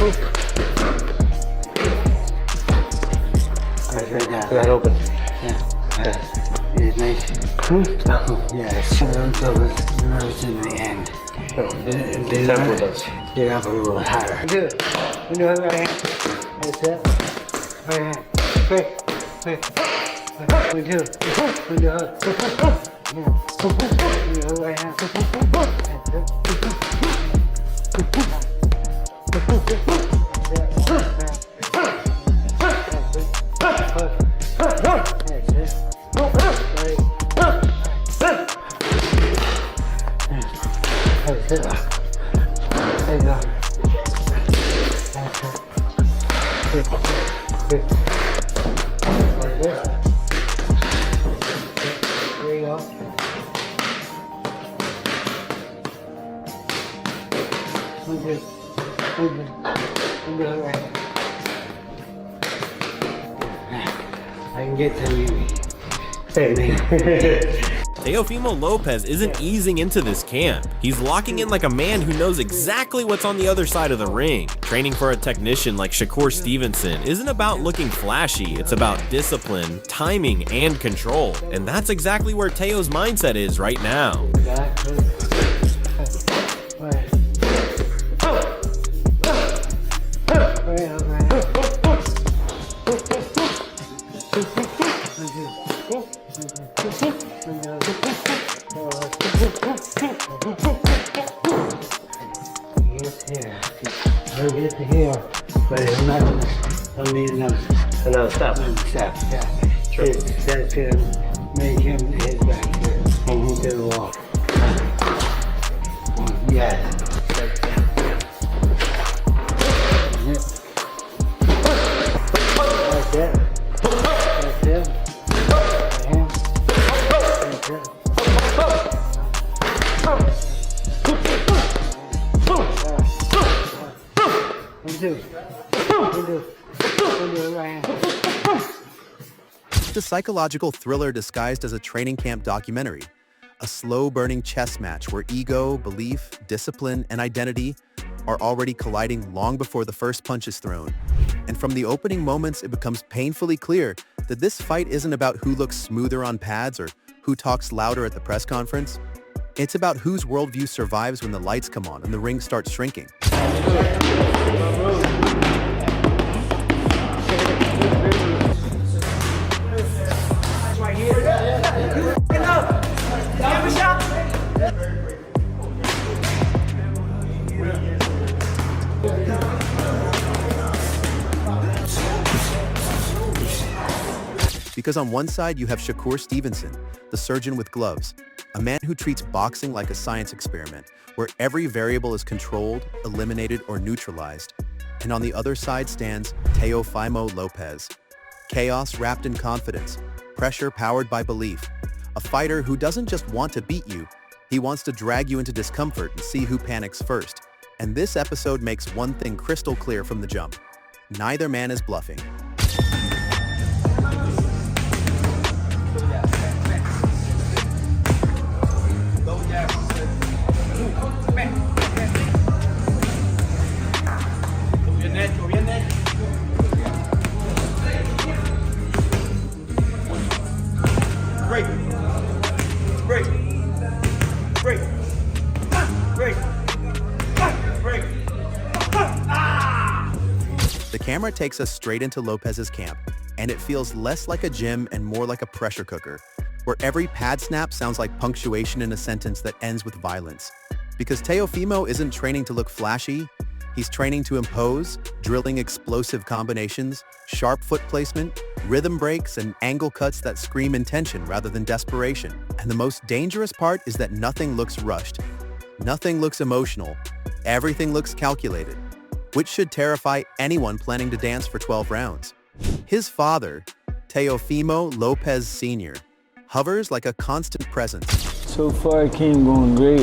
Right down. That open. Yeah. It's nice. Yeah, it's nerves in the end. Temple does. Get up a little higher. Do it. Do it right hand. That's it. Right hand. Quick. Quick. We do. We do it. Yeah. We do it right hand. That's it. There you go. I can get to you. Teófimo López isn't easing into this camp. He's locking in like a man who knows exactly what's on the other side of the ring. Training for a technician like Shakur Stevenson isn't about looking flashy, it's about discipline, timing, and control. And that's exactly where Teo's mindset is right now. I'll get to here, but it's not, don't need another step. step, yeah. Sure. That's gonna make him hit back here, to the wall. Yeah. That's it. That's it. It's a psychological thriller disguised as a training camp documentary, a slow-burning chess match where ego, belief, discipline, and identity are already colliding long before the first punch is thrown. And from the opening moments, it becomes painfully clear that this fight isn't about who looks smoother on pads or who talks louder at the press conference. It's about whose worldview survives when the lights come on and the ring starts shrinking. Because on one side you have Shakur Stevenson, the surgeon with gloves, a man who treats boxing like a science experiment, where every variable is controlled, eliminated, or neutralized. And on the other side stands Teófimo López, chaos wrapped in confidence, pressure powered by belief, a fighter who doesn't just want to beat you, he wants to drag you into discomfort and see who panics first. And this episode makes one thing crystal clear from the jump. Neither man is bluffing. The camera takes us straight into Lopez's camp, and it feels less like a gym and more like a pressure cooker, where every pad snap sounds like punctuation in a sentence that ends with violence. Because Teófimo isn't training to look flashy, he's training to impose, drilling explosive combinations, sharp foot placement, rhythm breaks, and angle cuts that scream intention rather than desperation. And the most dangerous part is that nothing looks rushed. Nothing looks emotional. Everything looks calculated, which should terrify anyone planning to dance for 12 rounds. His father, Teófimo López Sr., hovers like a constant presence. So far, it came going great.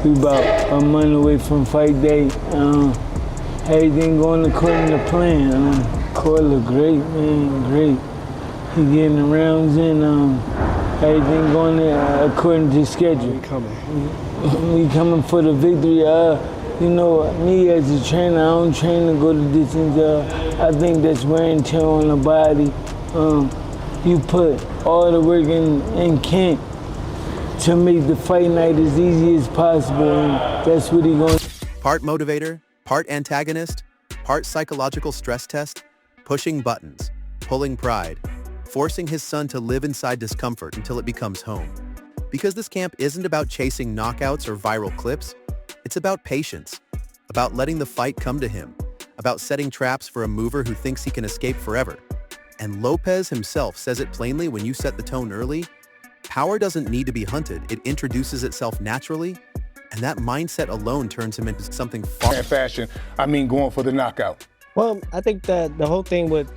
We about a month away from fight day. Everything going according to plan. Court look great, man, great. He getting the rounds in. Everything going according to schedule. We coming. We coming for the victory. You know, me as a trainer, I don't train to go the distance. I think that's wear and tear on the body. You put all the work in camp to make the fight night as easy as possible, and that's what he going. Part motivator, part antagonist, part psychological stress test, pushing buttons, pulling pride, forcing his son to live inside discomfort until it becomes home. Because this camp isn't about chasing knockouts or viral clips, it's about patience, about letting the fight come to him, about setting traps for a mover who thinks he can escape forever. And Lopez himself says it plainly: when you set the tone early, power doesn't need to be hunted, it introduces itself naturally, and that mindset alone turns him into something far. In fashion, I mean going for the knockout. Well, I think that the whole thing with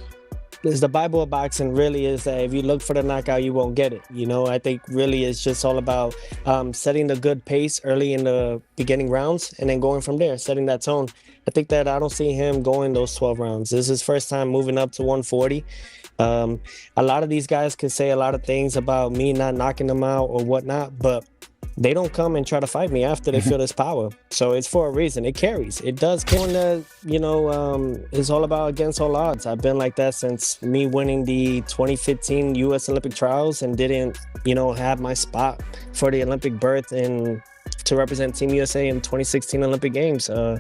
the Bible of boxing really is that if you look for the knockout, you won't get it. You know, I think really it's just all about setting the good pace early in the beginning rounds and then going from there, setting that tone. I think that I don't see him going those 12 rounds. This is his first time moving up to 140. A lot of these guys can say a lot of things about me not knocking them out or whatnot, but they don't come and try to fight me after they feel this power. So it's for a reason. It carries. It does. You know, it's all about against all odds. I've been like that since me winning the 2015 U.S. Olympic trials and didn't, you know, have my spot for the Olympic berth and to represent Team USA in 2016 Olympic Games. I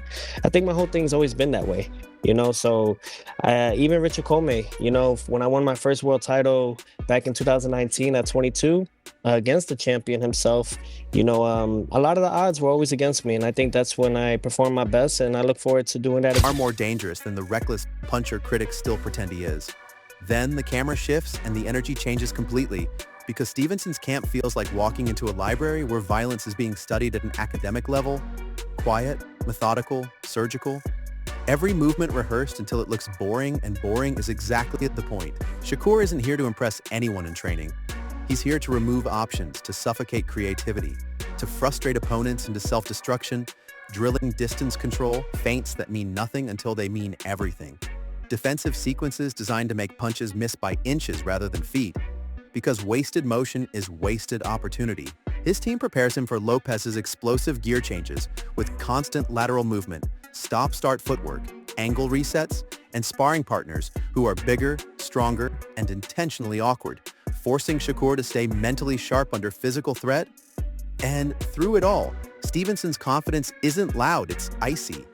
think my whole thing's always been that way. You know, so even Richard Comey, you know, when I won my first world title back in 2019 at 22 against the champion himself, you know, a lot of the odds were always against me. And I think that's when I perform my best. And I look forward to doing that. Far more dangerous than the reckless puncher critics still pretend he is. Then the camera shifts and the energy changes completely, because Stevenson's camp feels like walking into a library where violence is being studied at an academic level. Quiet, methodical, surgical. Every movement rehearsed until it looks boring, and boring is exactly at the point. Shakur isn't here to impress anyone in training. He's here to remove options, to suffocate creativity, to frustrate opponents into self-destruction, drilling distance control, feints that mean nothing until they mean everything. Defensive sequences designed to make punches miss by inches rather than feet, because wasted motion is wasted opportunity. His team prepares him for Lopez's explosive gear changes with constant lateral movement, stop-start footwork, angle resets, and sparring partners who are bigger, stronger, and intentionally awkward, forcing Shakur to stay mentally sharp under physical threat. And through it all, Stevenson's confidence isn't loud, it's icy.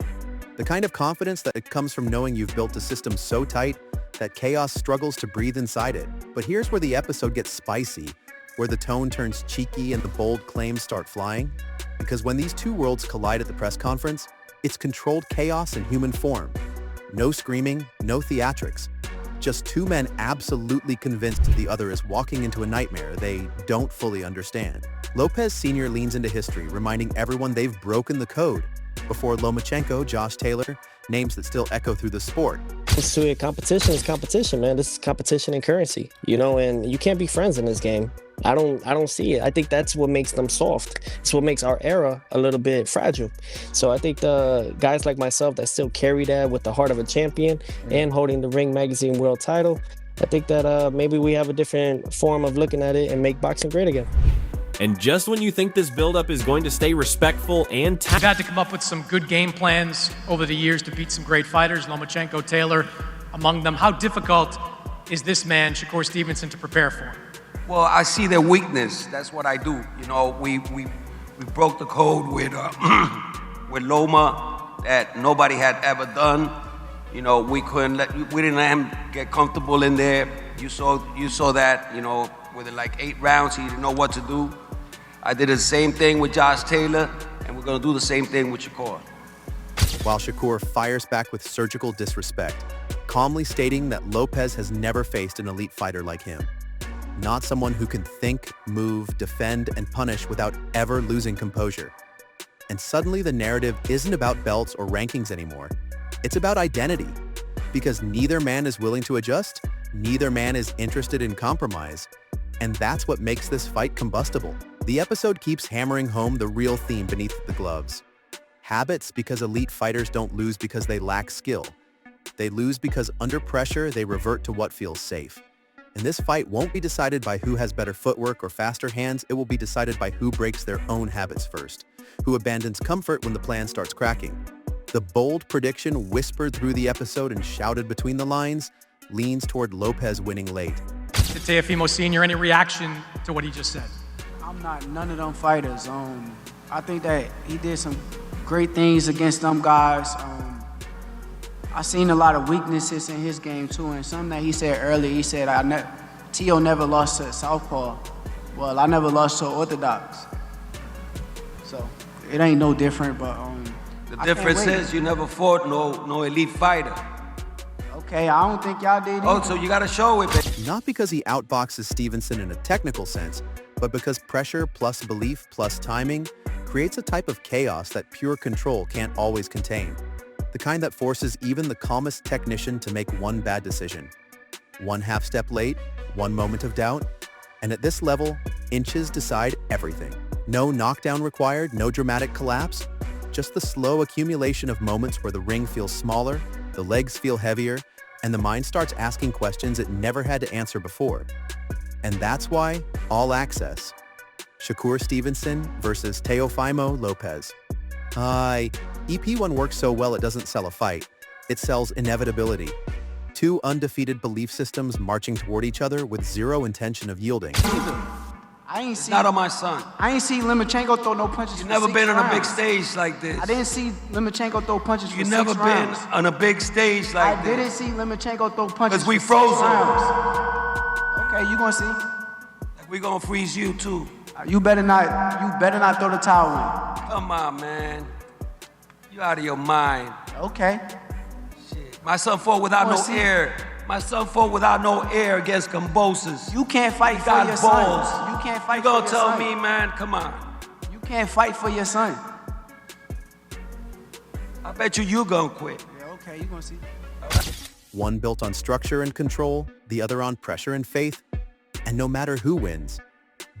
The kind of confidence that comes from knowing you've built a system so tight that chaos struggles to breathe inside it. But here's where the episode gets spicy, where the tone turns cheeky and the bold claims start flying. Because when these two worlds collide at the press conference, it's controlled chaos in human form. No screaming, no theatrics. Just two men absolutely convinced the other is walking into a nightmare they don't fully understand. Lopez Sr. leans into history, reminding everyone they've broken the code, before Lomachenko, Josh Taylor, names that still echo through the sport. Competition is competition, man. This is competition and currency, you know, and you can't be friends in this game. I don't see it. I think that's what makes them soft. It's what makes our era a little bit fragile. So I think the guys like myself that still carry that with the heart of a champion and holding the Ring Magazine world title, I think that maybe we have a different form of looking at it and make boxing great again. And just when you think this buildup is going to stay respectful and We've had to come up with some good game plans over the years to beat some great fighters, Lomachenko, Taylor, among them. How difficult is this man, Shakur Stevenson, to prepare for? Well, I see their weakness. That's what I do. You know, we broke the code with with Loma that nobody had ever done. You know, we didn't let him get comfortable in there. You saw that. You know, with like 8 rounds, he didn't know what to do. I did the same thing with Josh Taylor, and we're gonna do the same thing with Shakur. While Shakur fires back with surgical disrespect, calmly stating that Lopez has never faced an elite fighter like him. Not someone who can think, move, defend, and punish without ever losing composure. And suddenly the narrative isn't about belts or rankings anymore. It's about identity. Because neither man is willing to adjust, neither man is interested in compromise. And that's what makes this fight combustible. The episode keeps hammering home the real theme beneath the gloves. Habits, because elite fighters don't lose because they lack skill. They lose because under pressure, they revert to what feels safe. And this fight won't be decided by who has better footwork or faster hands, it will be decided by who breaks their own habits first, who abandons comfort when the plan starts cracking. The bold prediction whispered through the episode and shouted between the lines leans toward Lopez winning late. To Teófimo Sr., any reaction to what he just said? I'm not none of them fighters. I think that he did some great things against them guys. I seen a lot of weaknesses in his game too, and something that he said earlier, he said, Tio never lost to Southpaw. Well, I never lost to Orthodox. So, it ain't no different, but the difference is you never fought no elite fighter. Okay, I don't think y'all did either. Oh, so you gotta show it, baby. Not because he outboxes Stevenson in a technical sense, but because pressure plus belief plus timing creates a type of chaos that pure control can't always contain. The kind that forces even the calmest technician to make one bad decision. One half step late, one moment of doubt, and at this level, inches decide everything. No knockdown required, no dramatic collapse, just the slow accumulation of moments where the ring feels smaller, the legs feel heavier, and the mind starts asking questions it never had to answer before. And that's why All Access. Shakur Stevenson versus Teófimo López. EP1 works so well it doesn't sell a fight. It sells inevitability. Two undefeated belief systems marching toward each other with zero intention of yielding. I ain't seen. Not on my son. I ain't seen Lomachenko throw no punches. You for never 6 been on a big rounds. stage like this. I didn't see Lomachenko throw punches for 6 You never been rounds. on a big stage like I this. didn't see Lomachenko throw punches 'Cause we for 6 froze him. rounds. Okay, you gonna see. We gonna freeze you too. You better not throw the towel in. Come on, man. You out of your mind. Okay. Shit. My son fought without Well, no see- air. My son fought without no air against Comboses. You can't fight He for got your balls. son. You can't fight You for gonna your tell son. me, man? Come on. You can't fight for your son. I bet you gonna quit. Yeah, okay, you gonna see. One built on structure and control, the other on pressure and faith. And no matter who wins,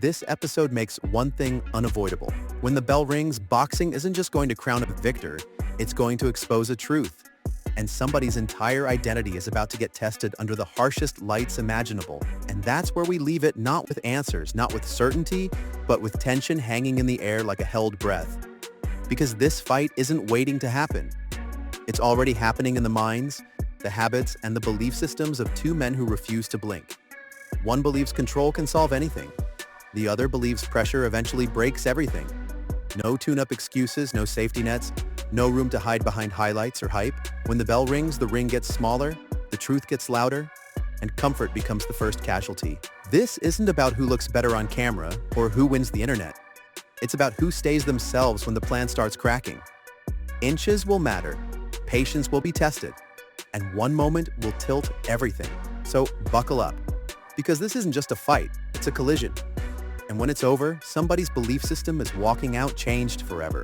this episode makes one thing unavoidable. When the bell rings, boxing isn't just going to crown a victor, it's going to expose a truth. And somebody's entire identity is about to get tested under the harshest lights imaginable. And that's where we leave it, not with answers, not with certainty, but with tension hanging in the air like a held breath. Because this fight isn't waiting to happen. It's already happening in the minds, the habits, and the belief systems of two men who refuse to blink. One believes control can solve anything. The other believes pressure eventually breaks everything. No tune-up excuses, no safety nets, no room to hide behind highlights or hype. When the bell rings, the ring gets smaller, the truth gets louder, and comfort becomes the first casualty. This isn't about who looks better on camera or who wins the internet. It's about who stays themselves when the plan starts cracking. Inches will matter, patience will be tested, and one moment will tilt everything. So buckle up, because this isn't just a fight, it's a collision. And when it's over, somebody's belief system is walking out changed forever.